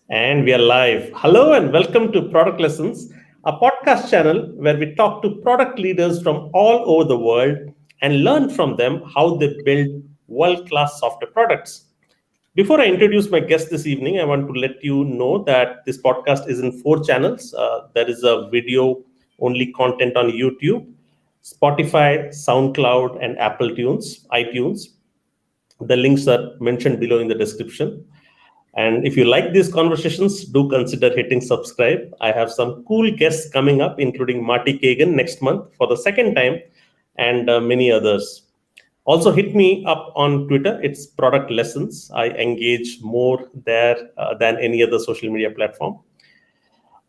And we are live. Hello and welcome to Product Lessons, a podcast channel where we talk to product leaders from all over the world and learn from them how they build world class software products. Before I introduce my guest this evening, I want to let you know that this podcast is in four channels. There is a video only content on YouTube, Spotify, SoundCloud, and Apple Tunes, iTunes. The links are mentioned below in the description. And if you like these conversations, do consider hitting subscribe. I have some cool guests coming up, including Marty Kagan next month for the second time, and many others. Also, hit me up on Twitter. It's Product Lessons. I engage more there than any other social media platform.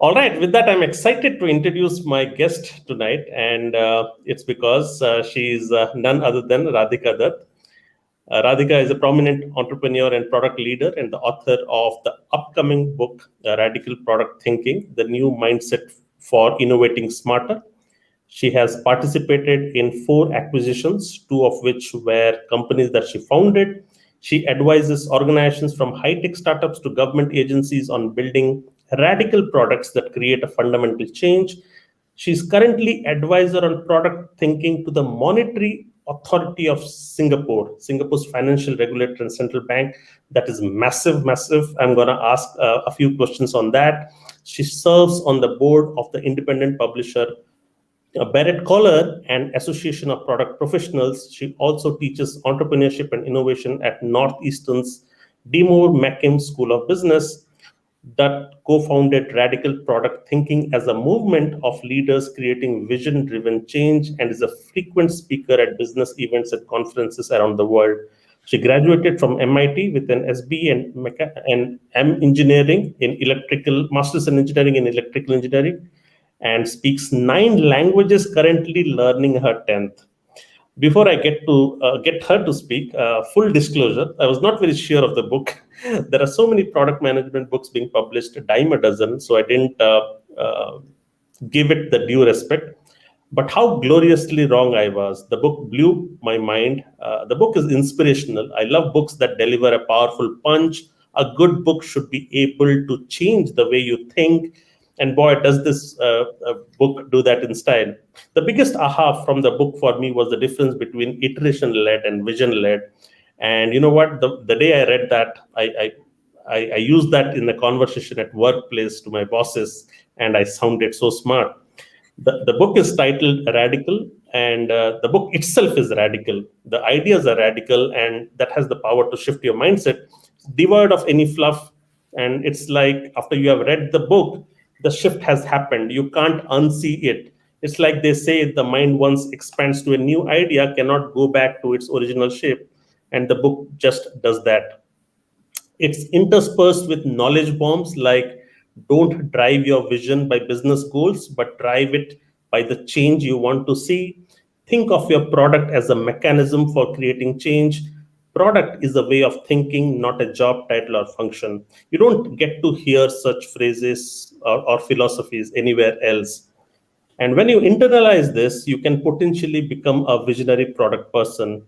All right, with that, I'm excited to introduce my guest tonight, and it's because she's none other than Radhika Dutt. Radhika is a prominent entrepreneur and product leader and the author of the upcoming book, Radical Product Thinking, The New Mindset for Innovating Smarter. She has participated in four acquisitions, two of which were companies that she founded. She advises organizations from high-tech startups to government agencies on building radical products that create a fundamental change. She's currently advisor on product thinking to the Monetary Authority of Singapore, Singapore's financial regulator and central bank. That is massive, massive. I'm going to ask a few questions on that. She serves on the board of the independent publisher Barrett Collar and Association of Product Professionals. She also teaches entrepreneurship and innovation at Northeastern's Demore Mackim School of Business. That co-founded Radical Product Thinking as a movement of leaders creating vision-driven change and is a frequent speaker at business events and conferences around the world. She graduated from MIT with an SB and M engineering in electrical, masters in engineering in electrical engineering, and speaks 9 languages, currently learning her 10th. Before I get her to speak, full disclosure, I was not very sure of the book. There are so many product management books being published, a dime a dozen, so I didn't give it the due respect. But how gloriously wrong I was. The book blew my mind. The book is inspirational. I love books that deliver a powerful punch. A good book should be able to change the way you think. And boy, does this book do that in style. The biggest aha from the book for me was the difference between iteration-led and vision-led. And you know what? The day I read that, I used that in a conversation at workplace to my bosses, and I sounded so smart. The book is titled Radical, and the book itself is radical. The ideas are radical, and that has the power to shift your mindset, devoid of any fluff. And it's like after you have read the book, the shift has happened. You can't unsee it. It's like they say the mind once expands to a new idea, cannot go back to its original shape. And the book just does that. It's interspersed with knowledge bombs like don't drive your vision by business goals, but drive it by the change you want to see. Think of your product as a mechanism for creating change. Product is a way of thinking, not a job title or function. You don't get to hear such phrases or philosophies anywhere else. And when you internalize this, you can potentially become a visionary product person.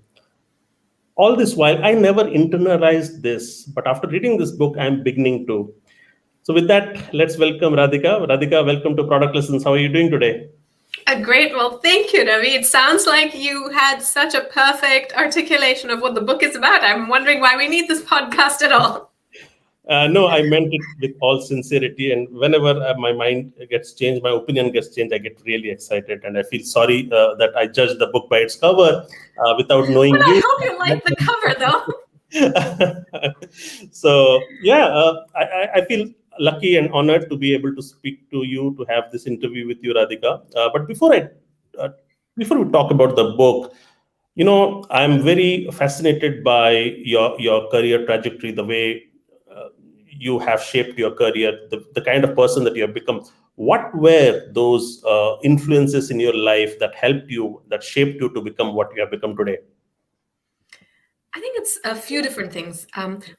All this while, I never internalized this, but after reading this book, I'm beginning to. So with that, let's welcome Radhika. Radhika, welcome to Product Lessons. How are you doing today? Great. Well, thank you, Ravi. It sounds like you had such a perfect articulation of what the book is about. I'm wondering why we need this podcast at all. No, I meant it with all sincerity. And whenever my mind gets changed, my opinion gets changed, I get really excited. And I feel sorry that I judged the book by its cover without knowing Well, you. I hope you like the cover, though. So, yeah, I feel lucky and honored to be able to speak to you, to have this interview with you, Radhika. But before we talk about the book, you know, I'm very fascinated by your career trajectory, the way you have shaped your career, the kind of person that you have become. What were those influences in your life that helped you, that shaped you to become what you have become today? I think it's a few different things.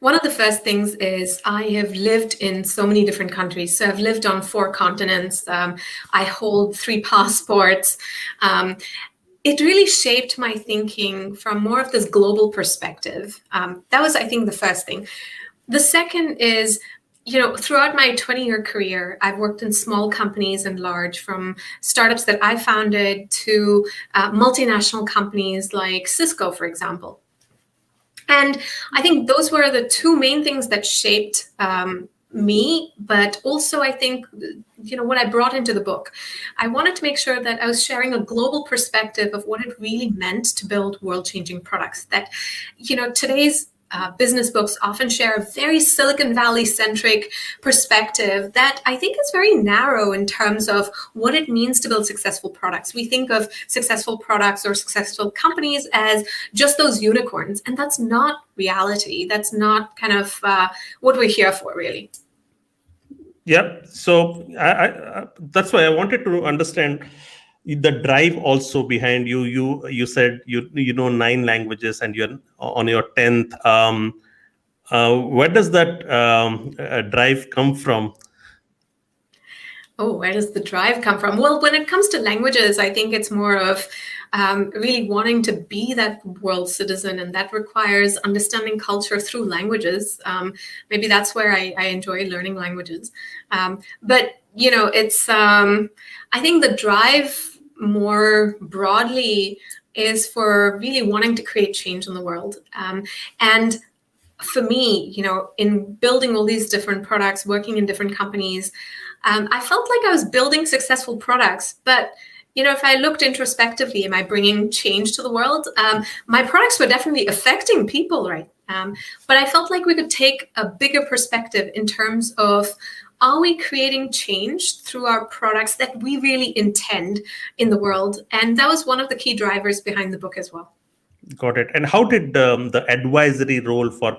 One of the first things is I have lived in so many different countries. So I've lived on 4 continents. I hold 3 passports. It really shaped my thinking from more of this global perspective. That was, I think, the first thing. The second is, throughout my 20-year career, I've worked in small companies and large, from startups that I founded to multinational companies like Cisco, for example. And I think those were the two main things that shaped me, but also I think, what I brought into the book. I wanted to make sure that I was sharing a global perspective of what it really meant to build world-changing products. That, today's business books often share a very Silicon Valley centric perspective that I think is very narrow in terms of what it means to build successful products. We think of successful products or successful companies as just those unicorns, and that's not reality. That's not kind of what we're here for, really. Yeah. So that's why I wanted to understand the drive also behind you. You said you know 9 languages and you're on your 10th. Where does that drive come from? Oh, where does the drive come from? Well, when it comes to languages, I think it's more of really wanting to be that world citizen, and that requires understanding culture through languages. Maybe that's where I enjoy learning languages. But, it's, I think the drive more broadly is for really wanting to create change in the world. And for me, in building all these different products, working in different companies, I felt like I was building successful products. But, if I looked introspectively, am I bringing change to the world? My products were definitely affecting people, right? But I felt like we could take a bigger perspective in terms of, are we creating change through our products that we really intend in the world? And that was one of the key drivers behind the book as well. Got it. And how did the advisory role for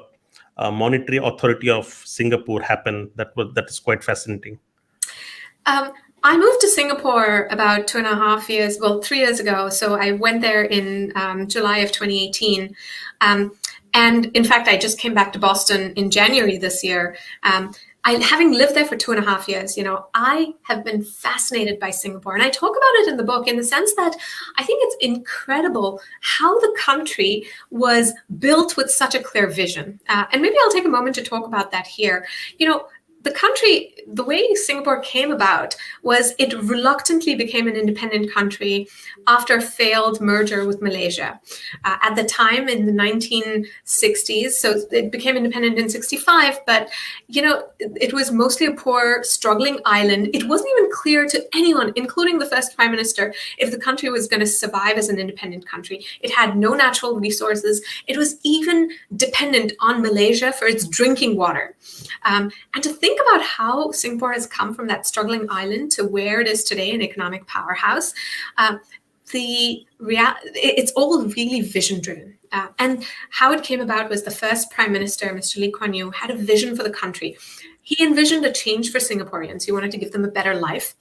Monetary Authority of Singapore happen? That is quite fascinating. I moved to Singapore about 2.5 years, 3 years ago. So I went there in July of 2018. And in fact, I just came back to Boston in January this year. Having lived there for 2.5 years, I have been fascinated by Singapore. And I talk about it in the book in the sense that I think it's incredible how the country was built with such a clear vision. And maybe I'll take a moment to talk about that here. The country, the way Singapore came about was it reluctantly became an independent country after a failed merger with Malaysia. At the time in the 1960s, so it became independent in 65, but it was mostly a poor, struggling island. It wasn't even clear to anyone, including the first prime minister, if the country was going to survive as an independent country. It had no natural resources. It was even dependent on Malaysia for its drinking water. And to think about how Singapore has come from that struggling island to where it is today, an economic powerhouse, it's all really vision driven. And how it came about was the first prime minister, Mr. Lee Kuan Yew, had a vision for the country. He envisioned a change for Singaporeans. He wanted to give them a better life.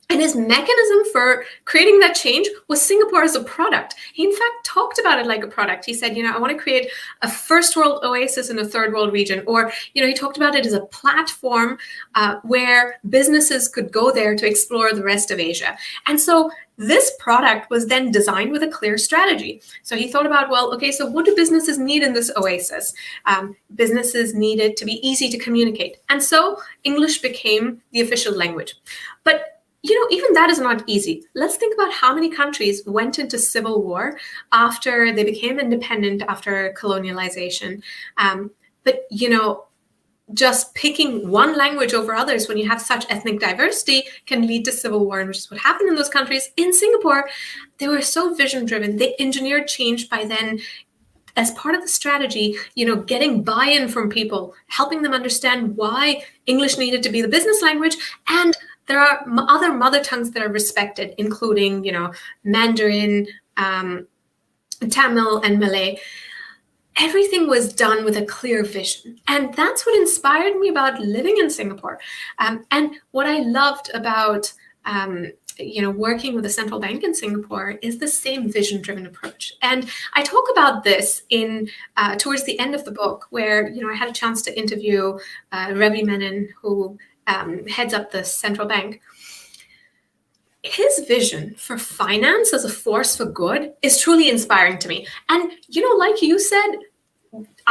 And his mechanism for creating that change was Singapore as a product. He, in fact, talked about it like a product. He said, I want to create a first world oasis in a third world region. Or, he talked about it as a platform where businesses could go there to explore the rest of Asia. And so this product was then designed with a clear strategy. So he thought about, so what do businesses need in this oasis? Businesses needed to be easy to communicate. And so English became the official language. But even that is not easy. Let's think about how many countries went into civil war after they became independent after colonialization. But just picking one language over others when you have such ethnic diversity can lead to civil war, which is what happened in those countries. In Singapore, they were so vision driven. They engineered change by then, as part of the strategy, getting buy-in from people, helping them understand why English needed to be the business language. And there are other mother tongues that are respected, including, Mandarin, Tamil, and Malay. Everything was done with a clear vision. And that's what inspired me about living in Singapore. And what I loved about working with the central bank in Singapore is the same vision-driven approach. And I talk about this in towards the end of the book, where I had a chance to interview Ravi Menon, who heads up the central bank. His vision for finance as a force for good is truly inspiring to me. And like you said,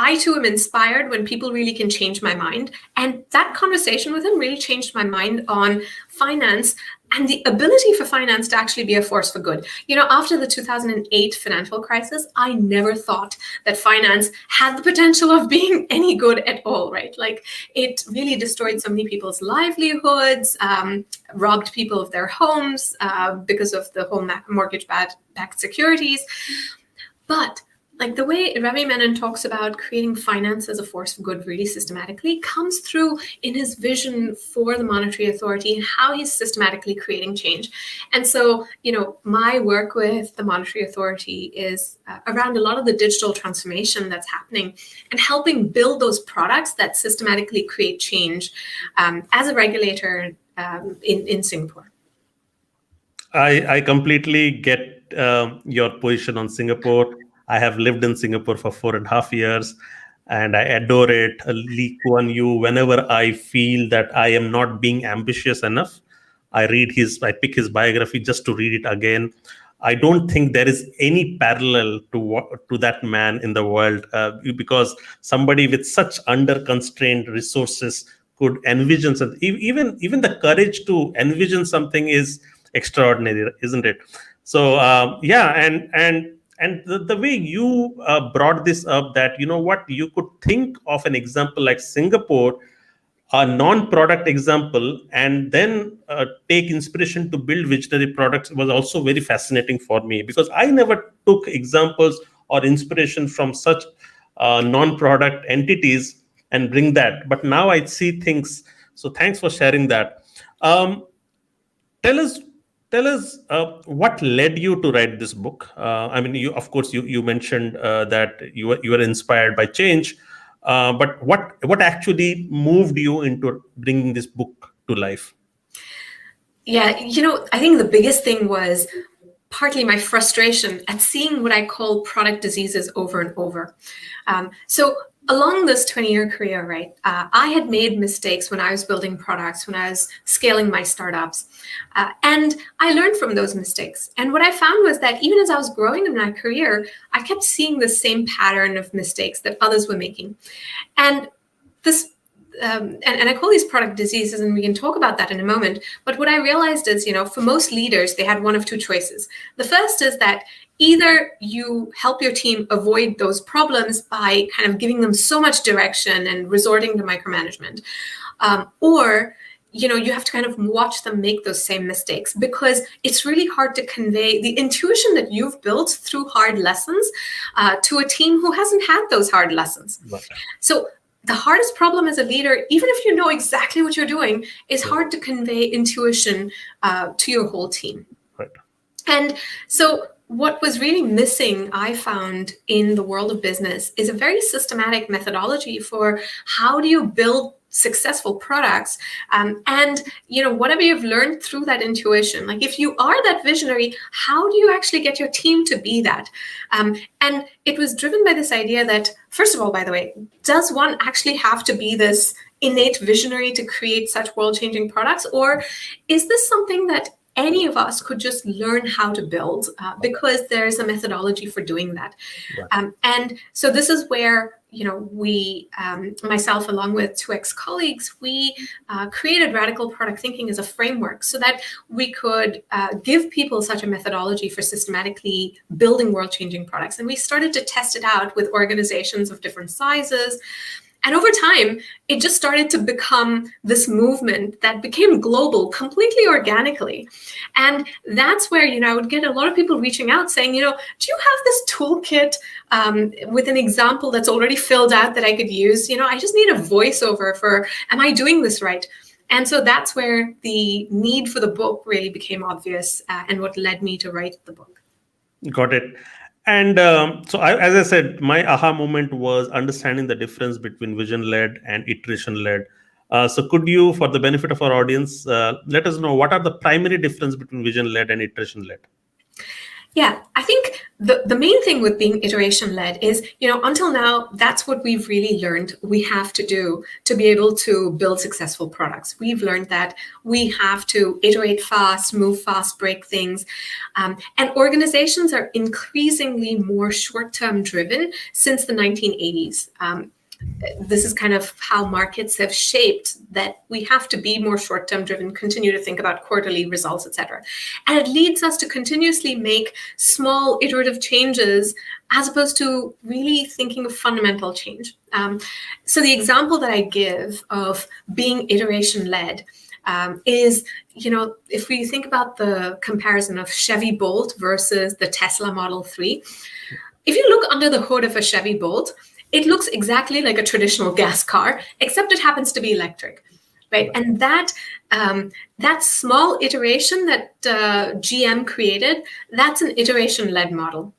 I too am inspired when people really can change my mind. And that conversation with him really changed my mind on finance and the ability for finance to actually be a force for good. After the 2008 financial crisis, I never thought that finance had the potential of being any good at all, right? Like, it really destroyed so many people's livelihoods, robbed people of their homes because of the whole mortgage-backed securities. But like the way Ravi Menon talks about creating finance as a force for good really systematically comes through in his vision for the monetary authority and how he's systematically creating change. And so, my work with the monetary authority is around a lot of the digital transformation that's happening and helping build those products that systematically create change as a regulator in Singapore. I completely get your position on Singapore. I have lived in Singapore for 4.5 years, and I adore it. Lee Kuan Yew. Whenever I feel that I am not being ambitious enough, I pick his biography just to read it again. I don't think there is any parallel to that man in the world, because somebody with such under constrained resources could envision something. Even the courage to envision something is extraordinary, isn't it? So yeah, and the way you brought this up, that what, you could think of an example like Singapore, a non-product example, and then take inspiration to build visionary products, was also very fascinating for me, because I never took examples or inspiration from such non-product entities and bring that, but now I see things. So thanks for sharing that. um, tell us tell us what led you to write this book. I mean, you, of course, you mentioned that you were inspired by change, but what actually moved you into bringing this book to life? Yeah, I think the biggest thing was partly my frustration at seeing what I call product diseases over and over. So along this 20-year career, right, I had made mistakes when I was building products, when I was scaling my startups. And I learned from those mistakes. And what I found was that even as I was growing in my career, I kept seeing the same pattern of mistakes that others were making. And this and I call these product diseases, and we can talk about that in a moment. But what I realized is, for most leaders, they had one of two choices. The first is that either you help your team avoid those problems by kind of giving them so much direction and resorting to micromanagement, or you have to kind of watch them make those same mistakes, because it's really hard to convey the intuition that you've built through hard lessons to a team who hasn't had those hard lessons. Right. So the hardest problem as a leader, even if you know exactly what you're doing, is hard to convey intuition to your whole team. Right. And so what was really missing, I found, in the world of business is a very systematic methodology for how do you build successful products, and whatever you've learned through that intuition, like if you are that visionary, how do you actually get your team to be that? And it was driven by this idea that, first of all, by the way, does one actually have to be this innate visionary to create such world-changing products, or is this something that any of us could just learn how to build, because there's a methodology for doing that? Right. And so this is where we, myself along with two ex-colleagues, we created radical product thinking as a framework so that we could give people such a methodology for systematically building world-changing products. And we started to test it out with organizations of different sizes. And over time, it just started to become this movement that became global completely organically. And that's where, I would get a lot of people reaching out saying, do you have this toolkit with an example that's already filled out that I could use? I just need a voiceover for, am I doing this right? And so that's where the need for the book really became obvious, and what led me to write the book. Got it. And as I said, my aha moment was understanding the difference between vision-led and iteration-led. So could you, for the benefit of our audience, let us know what are the primary difference between vision-led and iteration-led? Yeah, I think the main thing with being iteration led is, until now, that's what we've really learned we have to do to be able to build successful products. We've learned that we have to iterate fast, move fast, break things. And organizations are increasingly more short term driven since the 1980s. This is kind of how markets have shaped that we have to be more short-term driven, continue to think about quarterly results, etc. And it leads us to continuously make small iterative changes as opposed to really thinking of fundamental change. So the example that I give of being iteration-led is, if we think about the comparison of Chevy Bolt versus the Tesla Model 3, if you look under the hood of a Chevy Bolt, it looks exactly like a traditional gas car, except it happens to be electric, right? And that small iteration that GM created, that's an iteration-led model.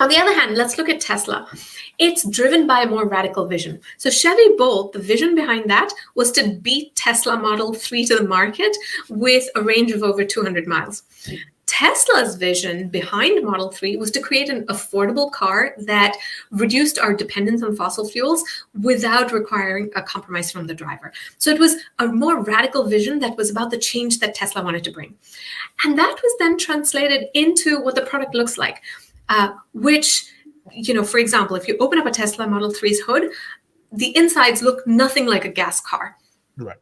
On the other hand, let's look at Tesla. It's driven by a more radical vision. So Chevy Bolt, the vision behind that was to beat Tesla Model 3 to the market with a range of over 200 miles. Tesla's vision behind Model 3 was to create an affordable car that reduced our dependence on fossil fuels without requiring a compromise from the driver. So it was a more radical vision that was about the change that Tesla wanted to bring. And that was then translated into what the product looks like, which, for example, if you open up a Tesla Model 3's hood, the insides look nothing like a gas car. Right.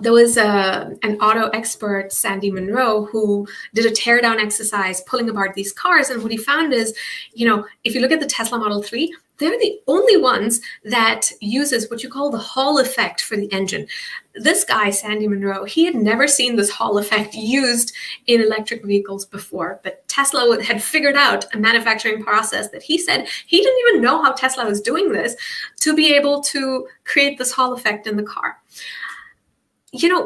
There was an auto expert, Sandy Munro, who did a teardown exercise pulling apart these cars. And what he found is, if you look at the Tesla Model 3, they're the only ones that uses what you call the Hall effect for the engine. This guy, Sandy Munro, he had never seen this Hall effect used in electric vehicles before, but Tesla had figured out a manufacturing process that he said he didn't even know how Tesla was doing this to be able to create this Hall effect in the car.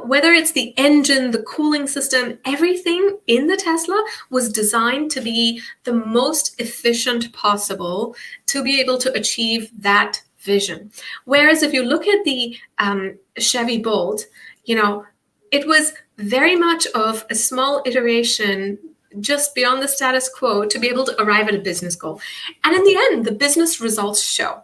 Whether it's the engine, the cooling system, everything in the Tesla was designed to be the most efficient possible to be able to achieve that vision. Whereas if you look at the Chevy Bolt, it was very much of a small iteration just beyond the status quo to be able to arrive at a business goal. And in the end, the business results show.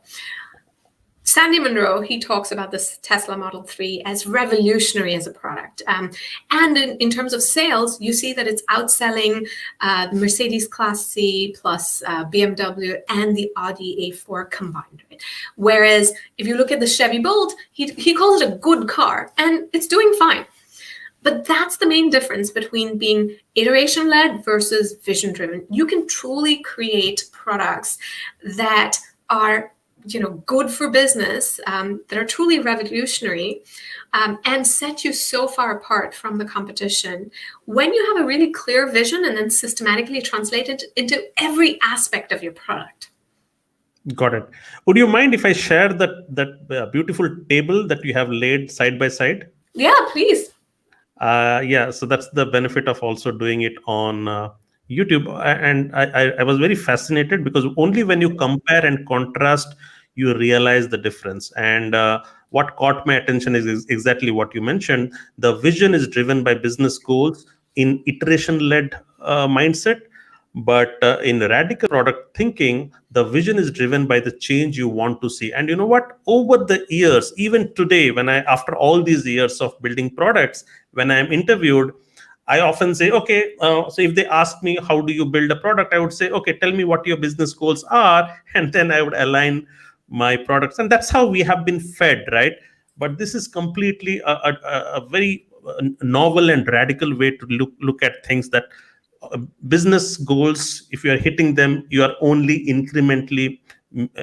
Sandy Munro, he talks about this Tesla Model 3 as revolutionary as a product. And in terms of sales, you see that it's outselling the Mercedes Class C plus BMW and the Audi A4 combined. Right? Whereas if you look at the Chevy Bolt, he calls it a good car, and it's doing fine. But that's the main difference between being iteration-led versus vision-driven. You can truly create products that are good for business, that are truly revolutionary, and set you so far apart from the competition when you have a really clear vision and then systematically translate it into every aspect of your product. Got it. Would you mind if I share that beautiful table that you have laid side by side? Yeah, please. So that's the benefit of also doing it on YouTube. And I was very fascinated because only when you compare and contrast, you realize the difference. And what caught my attention is exactly what you mentioned. The vision is driven by business goals in iteration-led mindset. But in radical product thinking, the vision is driven by the change you want to see. And you know what? Over the years, even today, after all these years of building products, when I'm interviewed, I often say, okay, so if they ask me, how do you build a product? I would say, okay, tell me what your business goals are. And then I would align my products. And that's how we have been fed, right? But this is completely a very novel and radical way to look at things, that business goals, if you are hitting them, you are only incrementally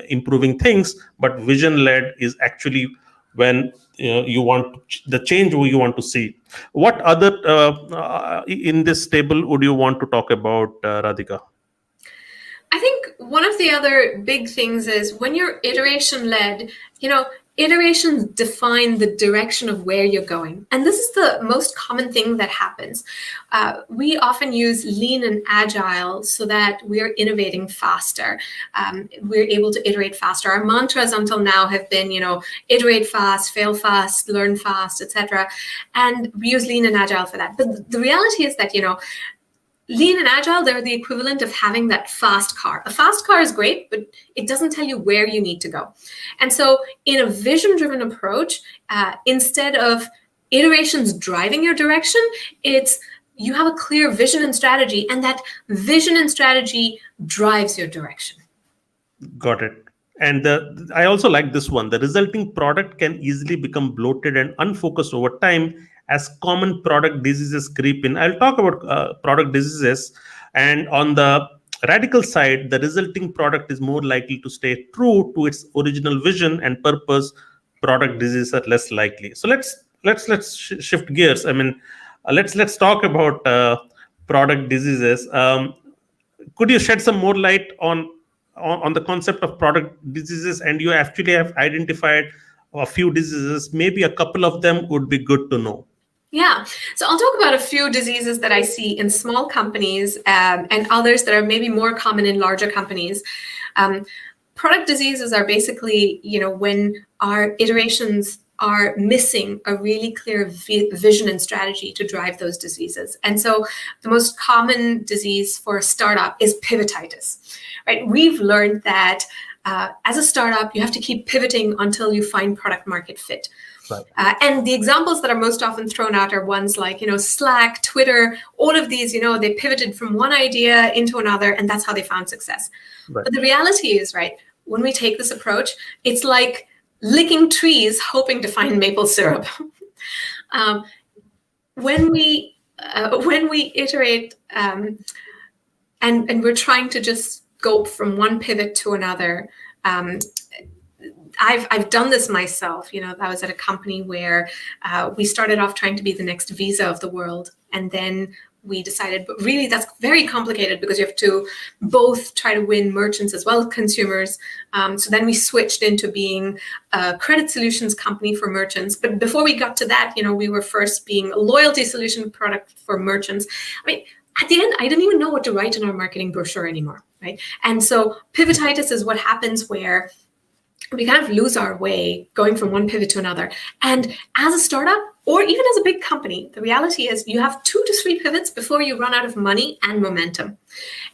improving things. But vision led is actually when you want the change you want to see. What other in this table would you want to talk about, Radhika? I think one of the other big things is when you're iteration led, iterations define the direction of where you're going. And this is the most common thing that happens. We often use lean and agile so that we're innovating faster. We're able to iterate faster. Our mantras until now have been, iterate fast, fail fast, learn fast, etc. And we use lean and agile for that. But the reality is that, Lean and agile, they're the equivalent of having that fast car. A fast car is great, but it doesn't tell you where you need to go. And so in a vision-driven approach, instead of iterations driving your direction, it's you have a clear vision and strategy, and that vision and strategy drives your direction. Got it. And I also like this one. The resulting product can easily become bloated and unfocused over time as common product diseases creep in. I'll talk about product diseases. And on the radical side, the resulting product is more likely to stay true to its original vision and purpose. Product diseases are less likely. So let's shift gears. I mean, let's talk about product diseases. Could you shed some more light on the concept of product diseases? And you actually have identified a few diseases. Maybe a couple of them would be good to know. Yeah, so I'll talk about a few diseases that I see in small companies and others that are maybe more common in larger companies. Product diseases are basically, when our iterations are missing a really clear vision and strategy to drive those diseases. And so the most common disease for a startup is pivotitis, right? We've learned that as a startup, you have to keep pivoting until you find product market fit. Right. And the examples that are most often thrown out are ones like, Slack, Twitter, all of these, they pivoted from one idea into another, and that's how they found success. Right. But the reality is, right, when we take this approach, it's like licking trees hoping to find maple syrup. When we iterate and we're trying to just go from one pivot to another, I've done this myself. I was at a company where we started off trying to be the next Visa of the world, and then we decided, but really that's very complicated because you have to both try to win merchants as well as consumers. So then we switched into being a credit solutions company for merchants. But before we got to that, we were first being a loyalty solution product for merchants. I mean, at the end, I didn't even know what to write in our marketing brochure anymore, right? And so pivotitis is what happens where we kind of lose our way going from one pivot to another. And as a startup, or even as a big company, the reality is you have 2 to 3 pivots before you run out of money and momentum.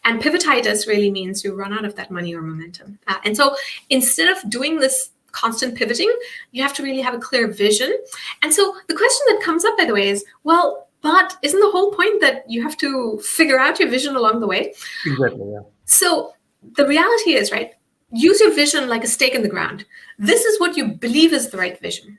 And pivotitis really means you run out of that money or momentum. And so instead of doing this constant pivoting, you have to really have a clear vision. And so the question that comes up, by the way, is, well, but isn't the whole point that you have to figure out your vision along the way? Exactly, yeah. So the reality is, right, use your vision like a stake in the ground. This is what you believe is the right vision.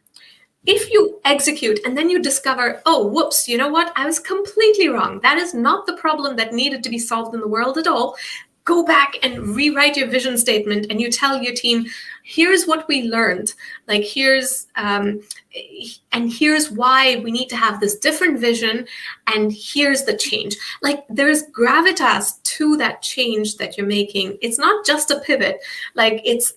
If you execute and then you discover, oh, whoops, you know what? I was completely wrong. That is not the problem that needed to be solved in the world at all. Go back and rewrite your vision statement, and you tell your team, here's what we learned. Like, here's why we need to have this different vision, and here's the change. Like, there's gravitas to that change that you're making. It's not just a pivot. Like, it's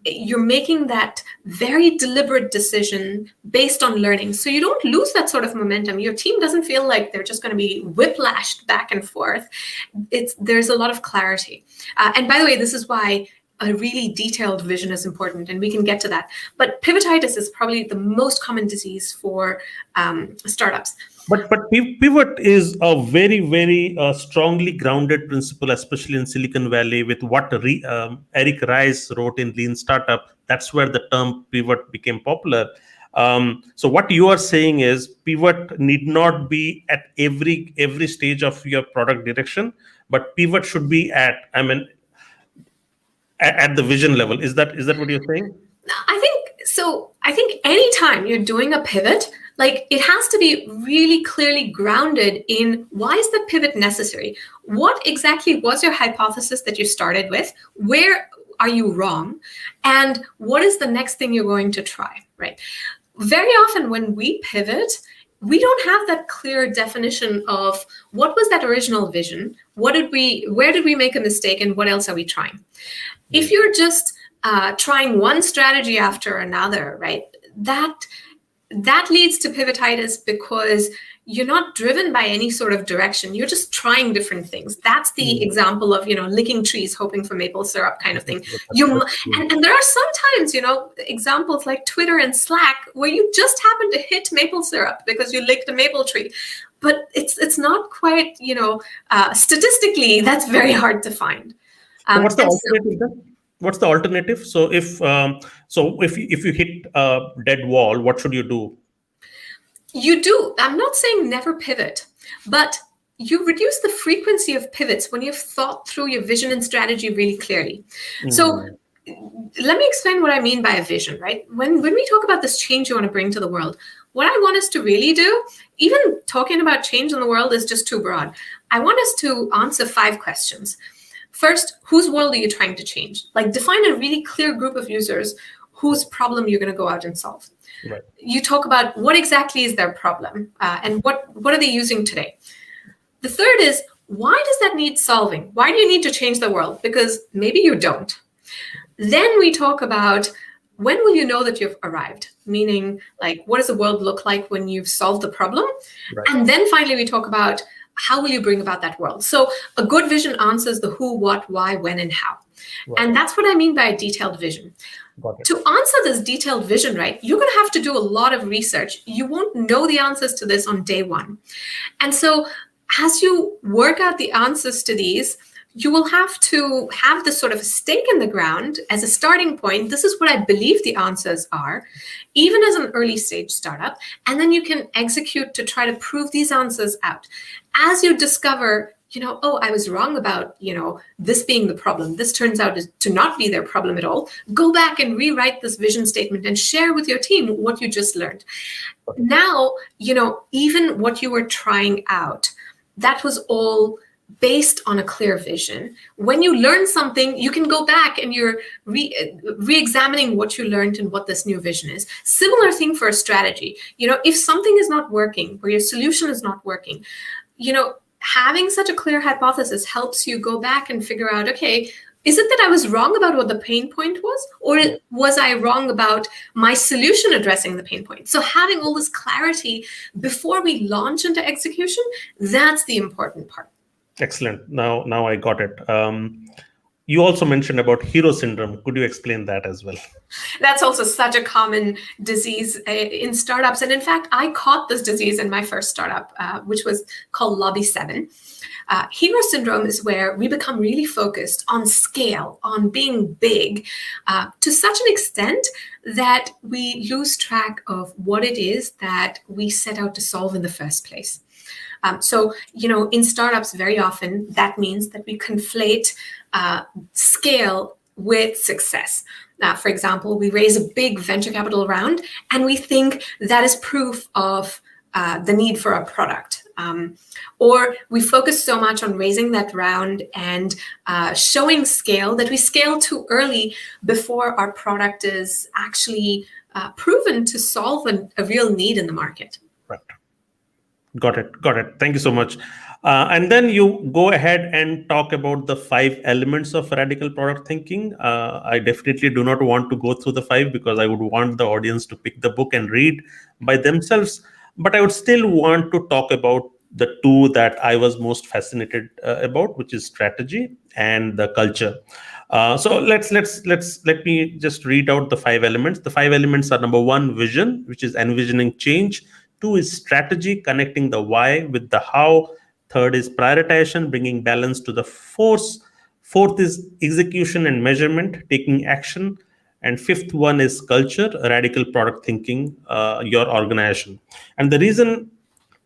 you're making that very deliberate decision based on learning. So you don't lose that sort of momentum. Your team doesn't feel like they're just going to be whiplashed back and forth. There's a lot of clarity. And by the way, this is why a really detailed vision is important, and we can get to that. But pivotitis is probably the most common disease for startups. But pivot is a very, very strongly grounded principle, especially in Silicon Valley, with what Eric Rice wrote in Lean Startup. That's where the term pivot became popular. So what you are saying is pivot need not be at every stage of your product direction, but pivot should be at the vision level. Is that what you're saying? I think anytime you're doing a pivot, like, it has to be really clearly grounded in why is the pivot necessary? What exactly was your hypothesis that you started with? Where are you wrong? And what is the next thing you're going to try, right? Very often when we pivot, we don't have that clear definition of what was that original vision? Where did we make a mistake, and what else are we trying? If you're just trying one strategy after another, right, that leads to pivotitis because you're not driven by any sort of direction. You're just trying different things. That's the example of, licking trees, hoping for maple syrup kind of thing. And there are sometimes, examples like Twitter and Slack where you just happen to hit maple syrup because you licked a maple tree. But it's not quite, statistically, that's very hard to find. So what's the alternative then? What's the alternative? So if you hit a dead wall, what should you do? You do. I'm not saying never pivot, but you reduce the frequency of pivots when you've thought through your vision and strategy really clearly. So let me explain what I mean by a vision, right? When we talk about this change you want to bring to the world, what I want us to really do, even talking about change in the world is just too broad. I want us to answer 5 questions. First, whose world are you trying to change? Like, define a really clear group of users whose problem you're going to go out and solve. Right. You talk about what exactly is their problem and what are they using today. The third is, why does that need solving? Why do you need to change the world? Because maybe you don't. Then we talk about, when will you know that you've arrived? Meaning, like, what does the world look like when you've solved the problem? Right. And then finally, we talk about, how will you bring about that world? So a good vision answers the who, what, why, when, and how. Right. And that's what I mean by a detailed vision. To answer this detailed vision, right, you're going to have to do a lot of research. You won't know the answers to this on day one. And so as you work out the answers to these, you will have to have this sort of stake in the ground as a starting point. This is what I believe the answers are, even as an early stage startup. And then you can execute to try to prove these answers out. As you discover, I was wrong about, this being the problem. This turns out to not be their problem at all. Go back and rewrite this vision statement and share with your team what you just learned. Now, even what you were trying out, that was all based on a clear vision. When you learn something, you can go back and you're re-examining what you learned and what this new vision is. Similar thing for a strategy. If something is not working or your solution is not working, having such a clear hypothesis helps you go back and figure out, okay, is it that I was wrong about what the pain point was? Or was I wrong about my solution addressing the pain point? So having all this clarity before we launch into execution, that's the important part. Excellent. Now I got it. You also mentioned about hero syndrome. Could you explain that as well? That's also such a common disease in startups. And in fact, I caught this disease in my first startup, which was called Lobby 7. Hero syndrome is where we become really focused on scale, on being big, to such an extent that we lose track of what it is that we set out to solve in the first place. So, in startups, very often that means that we conflate scale with success. For example, we raise a big venture capital round and we think that is proof of the need for a product. Or we focus so much on raising that round and showing scale that we scale too early before our product is actually proven to solve a real need in the market. Right. Got it. Thank you so much. And then you go ahead and talk about the 5 elements of radical product thinking. I definitely do not want to go through the 5 because I would want the audience to pick the book and read by themselves. But I would still want to talk about the 2 that I was most fascinated about, which is strategy and the culture. So let me just read out the 5 elements. The 5 elements are: number 1, vision, which is envisioning change. 2 is strategy, connecting the why with the how. 3rd is prioritization, bringing balance to the force. 4th is execution and measurement, taking action. And 5th one is culture, radical product thinking, your organization. And the reason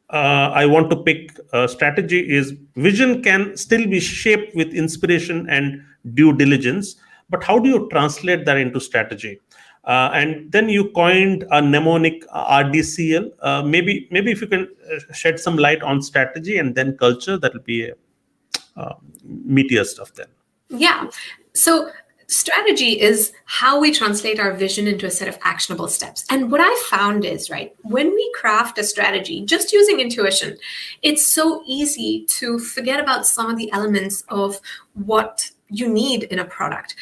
I want to pick strategy is vision can still be shaped with inspiration and due diligence, but how do you translate that into strategy? And then you coined a mnemonic RDCL. Maybe if you can shed some light on strategy and then culture, that will be meatier stuff then. Yeah. So strategy is how we translate our vision into a set of actionable steps. And what I found is, right, when we craft a strategy just using intuition, it's so easy to forget about some of the elements of what you need in a product.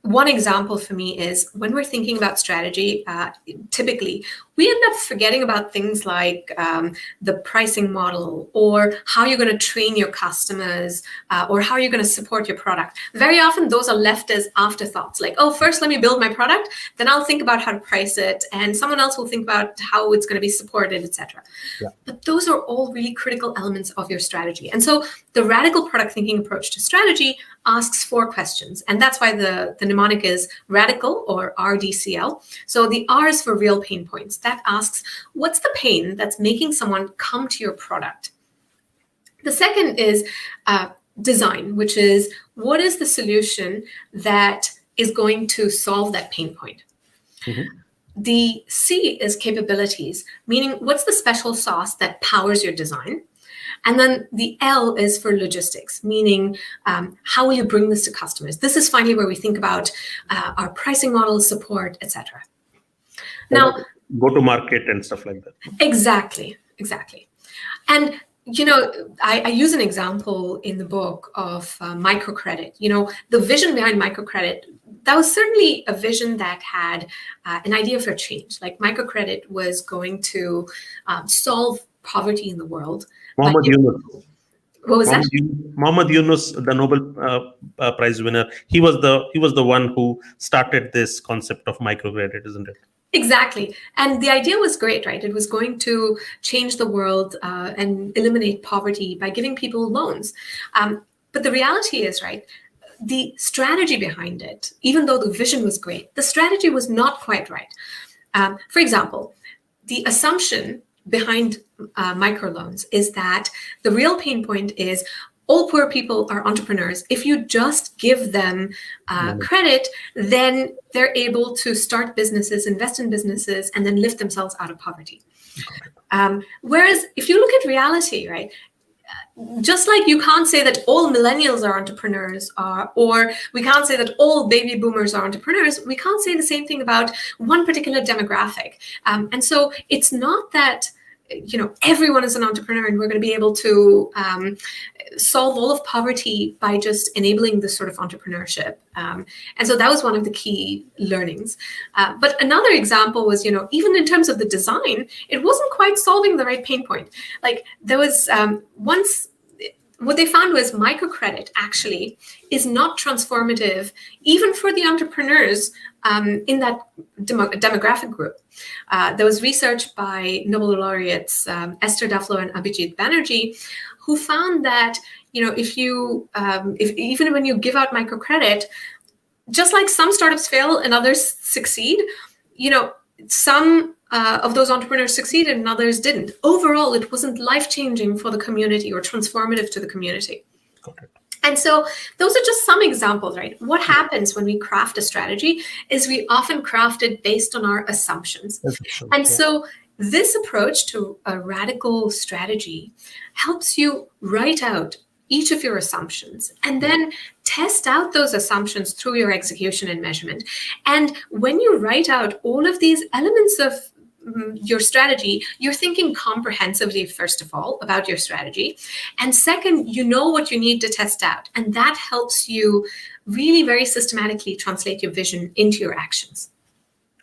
one example for me is when we're thinking about strategy, typically we end up forgetting about things like the pricing model, or how you're going to train your customers, or how you're going to support your product. Very often those are left as afterthoughts, like, oh, first let me build my product, then I'll think about how to price it, and someone else will think about how it's going to be supported, etc. Yeah. But those are all really critical elements of your strategy. And so the radical product thinking approach to strategy asks 4 questions. And that's why the mnemonic is radical, or RDCL. So the R is for real pain points. That asks, what's the pain that's making someone come to your product? The second is design, which is, what is the solution that is going to solve that pain point? Mm-hmm. The C is capabilities, meaning what's the special sauce that powers your design? And then the L is for logistics, meaning how will you bring this to customers? This is finally where we think about our pricing model, support, etc. Now, go to market and stuff like that. Exactly. And I use an example in the book of microcredit. The vision behind microcredit, that was certainly a vision that had an idea for change. Like, microcredit was going to solve poverty in the world. Mohammed Yunus. What was that? Mohammed Yunus, the Nobel Prize winner. He was the one who started this concept of microcredit, isn't it? Exactly. And the idea was great, right? It was going to change the world and eliminate poverty by giving people loans. But the reality is, right, the strategy behind it, even though the vision was great, the strategy was not quite right. For example, the assumption behind microloans is that the real pain point is all poor people are entrepreneurs. If you just give them credit, then they're able to start businesses, invest in businesses, and then lift themselves out of poverty. Whereas if you look at reality, right, just like you can't say that all millennials are entrepreneurs, or we can't say that all baby boomers are entrepreneurs, we can't say the same thing about one particular demographic. And so it's not that everyone is an entrepreneur and we're going to be able to solve all of poverty by just enabling this sort of entrepreneurship. And so that was one of the key learnings. But another example was, even in terms of the design, it wasn't quite solving the right pain point. Like, there was what they found was microcredit actually is not transformative, even for the entrepreneurs in that demographic group. There was research by Nobel laureates Esther Duflo and Abhijit Banerjee, who found that if even when you give out microcredit, just like some startups fail and others succeed, some of those entrepreneurs succeeded and others didn't. Overall, it wasn't life-changing for the community or transformative to the community. Got it. And so those are just some examples, right? What happens when we craft a strategy is we often craft it based on our assumptions. And so this approach to a radical strategy helps you write out each of your assumptions and then test out those assumptions through your execution and measurement. And when you write out all of these elements of your strategy, you're thinking comprehensively, first of all, about your strategy. And second, you know what you need to test out. And that helps you really very systematically translate your vision into your actions.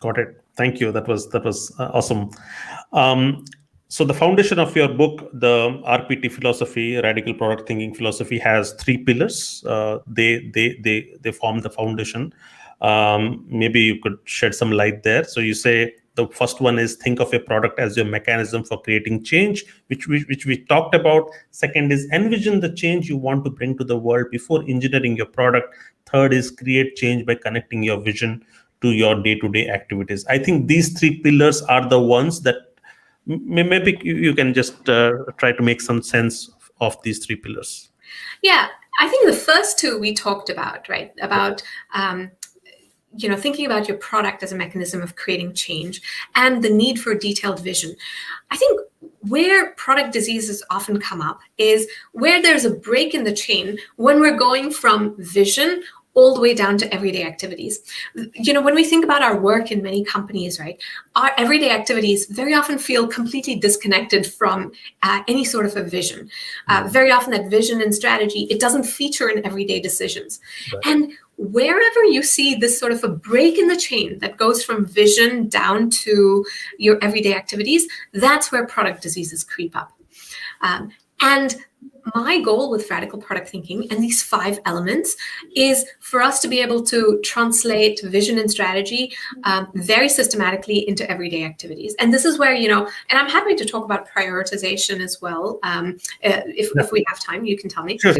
Got it. Thank you. That was awesome. So the foundation of your book, the RPT philosophy, radical product thinking philosophy, has 3 pillars. They form the foundation. Maybe you could shed some light there. So you say the first one is think of a product as your mechanism for creating change, which we talked about. Second is envision the change you want to bring to the world before engineering your product. Third is create change by connecting your vision to your day-to-day activities. I think these 3 pillars are the ones that maybe you can just try to make some sense of these 3 pillars. Yeah, I think the first 2 we talked about, right? About thinking about your product as a mechanism of creating change and the need for detailed vision. I think where product diseases often come up is where there's a break in the chain when we're going from vision all the way down to everyday activities. When we think about our work in many companies, right, our everyday activities very often feel completely disconnected from any sort of a vision. Very often that vision and strategy, it doesn't feature in everyday decisions. Right. And wherever you see this sort of a break in the chain that goes from vision down to your everyday activities, that's where product diseases creep up. And my goal with radical product thinking and these 5 elements is for us to be able to translate vision and strategy very systematically into everyday activities. And this is where, and I'm happy to talk about prioritization as well. If we have time, you can tell me. Sure.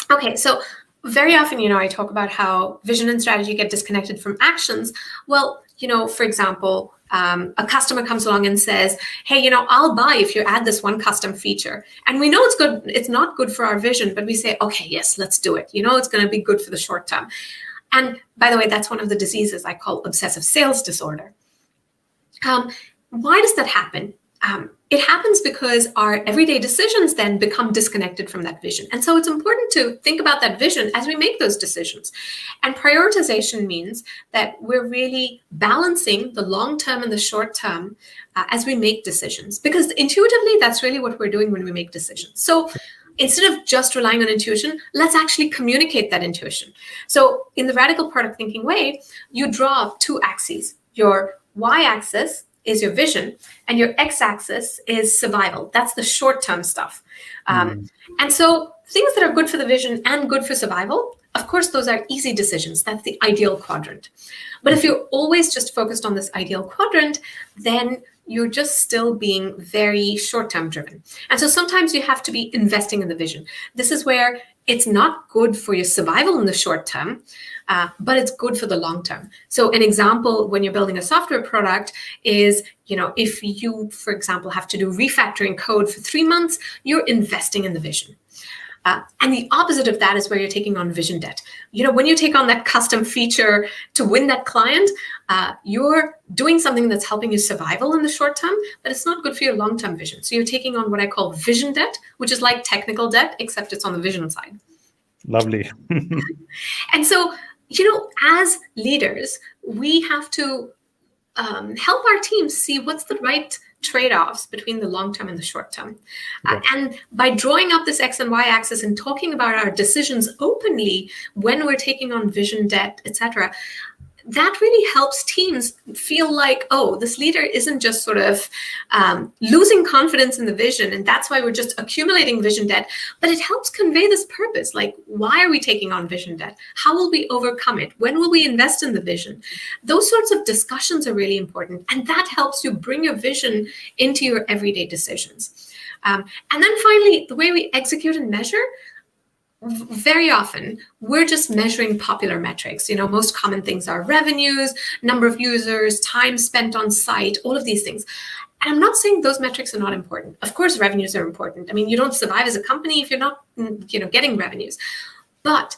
Okay, so very often, I talk about how vision and strategy get disconnected from actions. Well, for example, a customer comes along and says, hey, I'll buy if you add this one custom feature. And we know it's good. It's not good for our vision, but we say, okay, yes, let's do it. It's going to be good for the short term. And by the way, that's one of the diseases I call obsessive sales disorder. Why does that happen? It happens because our everyday decisions then become disconnected from that vision. And so it's important to think about that vision as we make those decisions. And prioritization means that we're really balancing the long term and the short term as we make decisions. Because intuitively, that's really what we're doing when we make decisions. So instead of just relying on intuition, let's actually communicate that intuition. So in the radical product thinking way, you draw 2 axes. Your y-axis is your vision, and your x-axis is survival. That's the short-term stuff. And so things that are good for the vision and good for survival, of course, those are easy decisions. That's the ideal quadrant. But if you're always just focused on this ideal quadrant, then you're just still being very short-term driven. And so sometimes you have to be investing in the vision. This is where it's not good for your survival in the short term, but it's good for the long term. So an example when you're building a software product is, if you, for example, have to do refactoring code for 3 months, you're investing in the vision. And the opposite of that is where you're taking on vision debt. When you take on that custom feature to win that client, you're doing something that's helping you survival in the short term, but it's not good for your long-term vision. So you're taking on what I call vision debt, which is like technical debt, except it's on the vision side. Lovely. And so, as leaders, we have to help our teams see what's the right trade-offs between the long term and the short term. And by drawing up this X and Y axis and talking about our decisions openly when we're taking on vision debt, etc., that really helps teams feel like, oh, this leader isn't just sort of losing confidence in the vision, and that's why we're just accumulating vision debt, but it helps convey this purpose. Like, why are we taking on vision debt? How will we overcome it? When will we invest in the vision? Those sorts of discussions are really important, and that helps you bring your vision into your everyday decisions. And then finally, the way we execute and measure, very often, we're just measuring popular metrics. Most common things are revenues, number of users, time spent on site, all of these things. And I'm not saying those metrics are not important. Of course, revenues are important. I mean, you don't survive as a company if you're not, getting revenues. But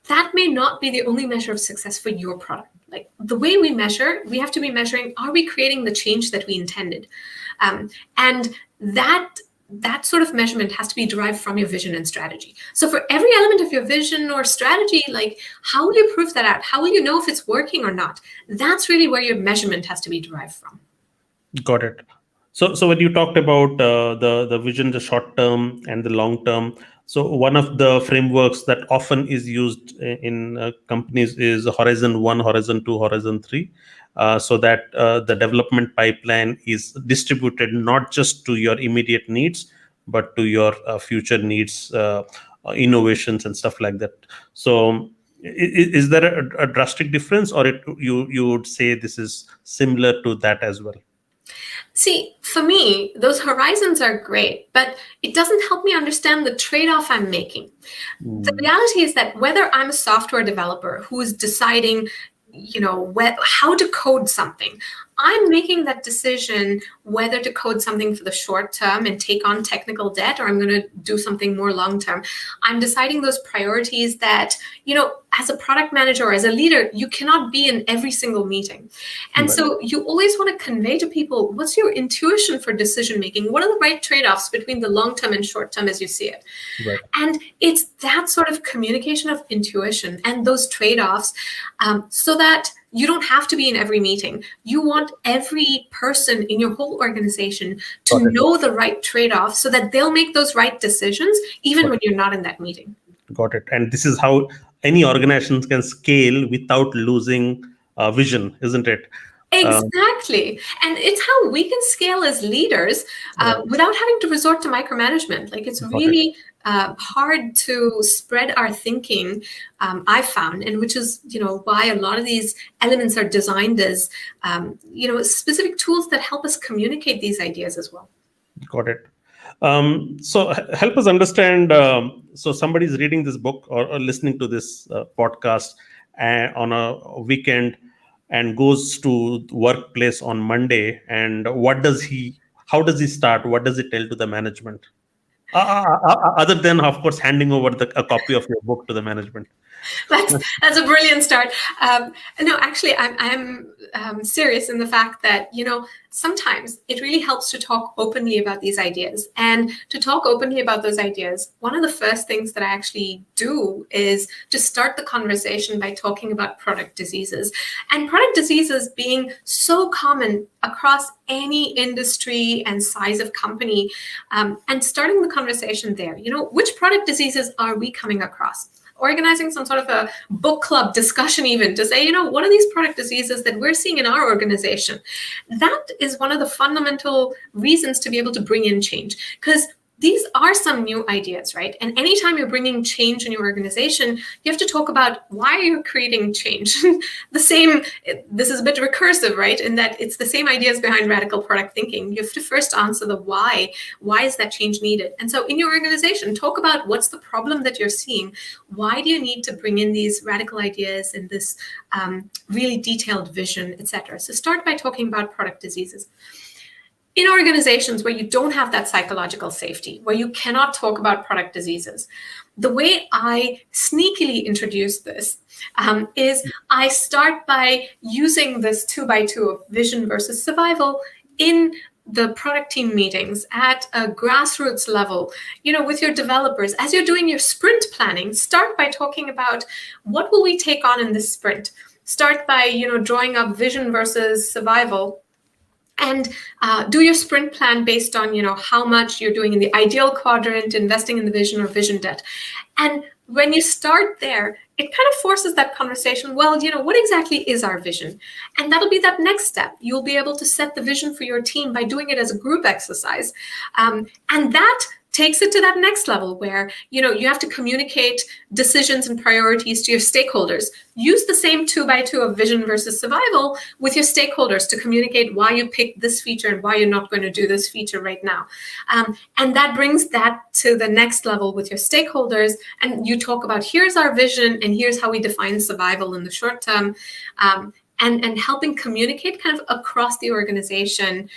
that may not be the only measure of success for your product. Like, the way we measure, we have to be measuring, are we creating the change that we intended? And that sort of measurement has to be derived from your vision and strategy. So for every element of your vision or strategy, like, how will you prove that out? How will you know if it's working or not? That's really where your measurement has to be derived from. Got it. So when you talked about the vision, the short term and the long term, so one of the frameworks that often is used in companies is Horizon 1, Horizon 2, Horizon 3. So that the development pipeline is distributed not just to your immediate needs, but to your future needs, innovations and stuff like that. So is there a drastic difference, or you would say this is similar to that as well? See, for me, those horizons are great, but it doesn't help me understand the trade-off I'm making. The reality is that whether I'm a software developer who is deciding, how to code something, I'm making that decision whether to code something for the short term and take on technical debt, or I'm going to do something more long term. I'm deciding those priorities that, as a product manager or as a leader, you cannot be in every single meeting. And so you always want to convey to people, what's your intuition for decision making? What are the right trade-offs between the long term and short term as you see it? Right. And it's that sort of communication of intuition and those trade-offs, so that you don't have to be in every meeting. You want every person in your whole organization to know the right trade-off so that they'll make those right decisions even when you're not in that meeting. Got it. And this is how any organizations can scale without losing vision, isn't it? Um, Exactly. And it's how we can scale as leaders right. without having to resort to micromanagement. Like it's Got it. really hard to spread our thinking, I've found, and which is, why a lot of these elements are designed as, specific tools that help us communicate these ideas as well. Got it. So help us understand. So somebody's reading this book or listening to this podcast on a weekend and goes to workplace on Monday. And how does he start? What does he tell to the management? Other than, of course, handing over a copy of your book to the management. That's a brilliant start. No, actually, I'm serious in the fact that sometimes it really helps to talk openly about these ideas, and to talk openly about those ideas. One of the first things that I actually do is to start the conversation by talking about product diseases, and product diseases being so common across any industry and size of company, and starting the conversation there. Which product diseases are we coming across? Organizing some sort of a book club discussion, even to say, what are these product diseases that we're seeing in our organization? That is one of the fundamental reasons to be able to bring in change, because these are some new ideas, right? And anytime you're bringing change in your organization, you have to talk about why you're creating change. This is a bit recursive, right? In that it's the same ideas behind radical product thinking. You have to first answer the why. Why is that change needed? And so in your organization, talk about what's the problem that you're seeing. Why do you need to bring in these radical ideas and this really detailed vision, etc.? So start by talking about product diseases. In organizations where you don't have that psychological safety, where you cannot talk about product diseases, the way I sneakily introduce this is I start by using this 2x2 of vision versus survival in the product team meetings at a grassroots level, with your developers. As you're doing your sprint planning, start by talking about what will we take on in this sprint. Start by, drawing up vision versus survival, and do your sprint plan based on how much you're doing in the ideal quadrant, investing in the vision or vision debt. And when you start there, it kind of forces that conversation. Well, what exactly is our vision? And that'll be that next step. You'll be able to set the vision for your team by doing it as a group exercise. And that takes it to that next level where you have to communicate decisions and priorities to your stakeholders. Use the same 2x2 of vision versus survival with your stakeholders to communicate why you picked this feature and why you're not going to do this feature right now. And that brings that to the next level with your stakeholders, and you talk about here's our vision and here's how we define survival in the short term. And helping communicate kind of across the organization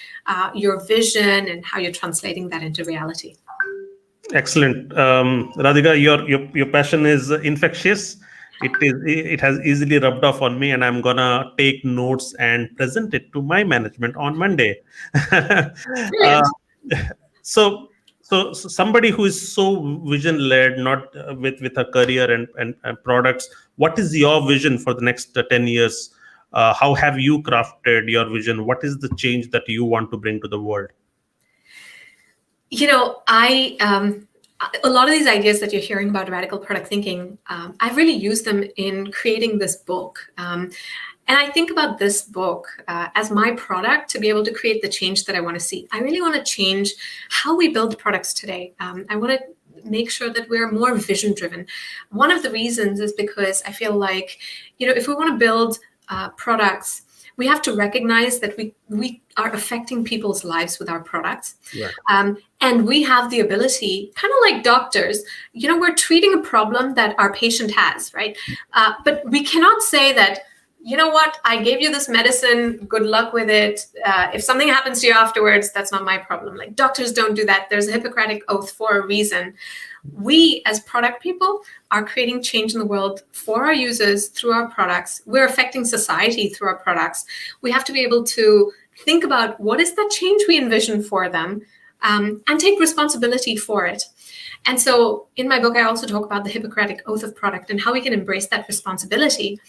your vision and how you're translating that into reality. Excellent, Radhika. Your passion is infectious. It has easily rubbed off on me, and I'm gonna take notes and present it to my management on Monday. uh, Brilliant. so somebody who is so vision led, not with a career and products. What is your vision for the next 10 years? How have you crafted your vision? What is the change that you want to bring to the world? A lot of these ideas that you're hearing about radical product thinking, I've really used them in creating this book. And I think about this book as my product to be able to create the change that I want to see. I really want to change how we build products today. I want to make sure that we're more vision driven. One of the reasons is because I feel like, if we want to build products, we have to recognize that we are affecting people's lives with our products. Right. And we have the ability, kind of like doctors, we're treating a problem that our patient has, right? But we cannot say that, what, I gave you this medicine, good luck with it. If something happens to you afterwards, that's not my problem. Like, doctors don't do that. There's a Hippocratic oath for a reason. We, as product people, are creating change in the world for our users through our products. We're affecting society through our products. We have to be able to think about what is that change we envision for them, and take responsibility for it. And so in my book, I also talk about the Hippocratic Oath of Product and how we can embrace that responsibility.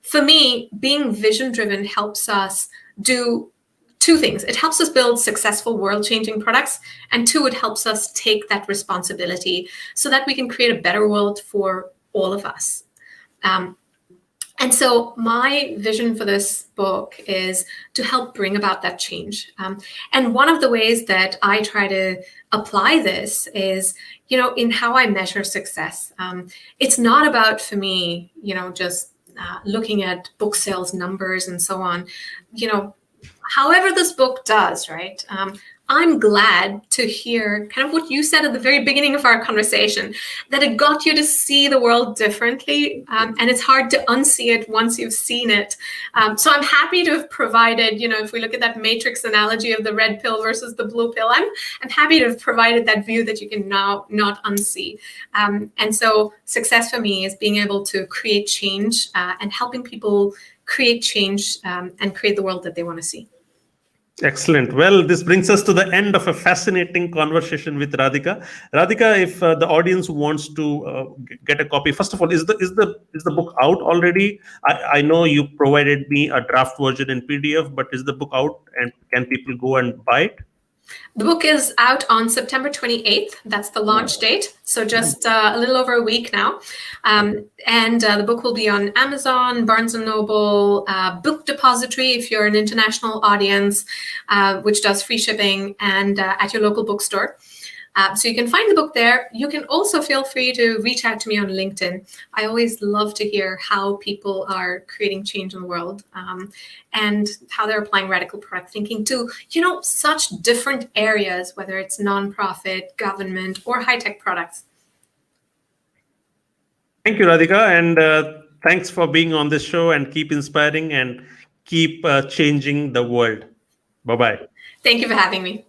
For me, being vision-driven helps us do two things. It helps us build successful world-changing products, and two, it helps us take that responsibility so that we can create a better world for all of us. And so my vision for this book is to help bring about that change. And one of the ways that I try to apply this is, in how I measure success. It's not about, for me, just looking at book sales numbers and so on. However this book does, right? I'm glad to hear kind of what you said at the very beginning of our conversation, that it got you to see the world differently. And it's hard to unsee it once you've seen it. So I'm happy to have provided, if we look at that matrix analogy of the red pill versus the blue pill, I'm happy to have provided that view that you can now not unsee. And so success for me is being able to create change and helping people create change and create the world that they want to see. Excellent. Well, this brings us to the end of a fascinating conversation with Radhika. Radhika, if the audience wants to get a copy, first of all, is the book out already? I know you provided me a draft version in PDF, but is the book out, and can people go and buy it? The book is out on September 28th. That's the launch date. So just a little over a week now. And the book will be on Amazon, Barnes & Noble, Book Depository if you're an international audience, which does free shipping, and at your local bookstore. So you can find the book there. You can also feel free to reach out to me on LinkedIn. I always love to hear how people are creating change in the world and how they're applying radical product thinking to, such different areas, whether it's nonprofit, government, or high-tech products. Thank you, Radhika. And thanks for being on this show, and keep inspiring and keep changing the world. Bye-bye. Thank you for having me.